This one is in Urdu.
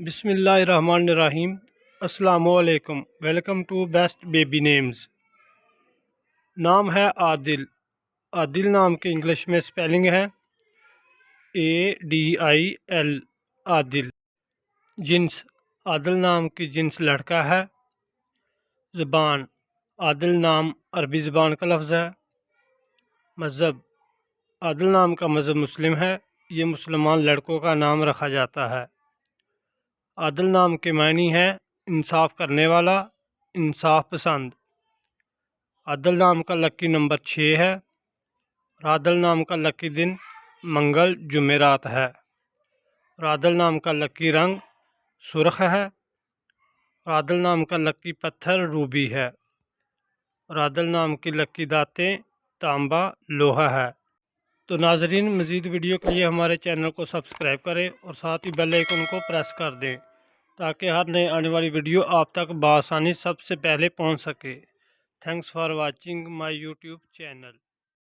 بسم اللہ الرحمن الرحیم۔ السلام علیکم۔ Welcome to best baby names. نام ہے عادل۔ عادل نام کے انگلش میں سپیلنگ ہے ADIL، عادل۔ جنس عادل نام کی جنس لڑکا ہے۔ زبان عادل نام عربی زبان کا لفظ ہے۔ مذہب عادل نام کا مذہب مسلم ہے۔ یہ مسلمان لڑکوں کا نام رکھا جاتا ہے۔ عادل نام کے معنی ہے انصاف کرنے والا، انصاف پسند۔ عادل نام کا لکی نمبر 6 ہے۔ عادل نام کا لکی دن منگل جمعرات ہے۔ عادل نام کا لکی رنگ سرخ ہے۔ عادل نام کا لکی پتھر روبی ہے۔ عادل نام کی لکی دھاتیں تانبا لوہا ہے۔ تو ناظرین، مزید ویڈیو کے لیے ہمارے چینل کو سبسکرائب کریں اور ساتھ ہی بیل آئیکن کو پریس کر دیں تاکہ ہر نئے آنے والی ویڈیو آپ تک بآسانی سب سے پہلے پہنچ سکے۔ Thanks for watching my YouTube channel.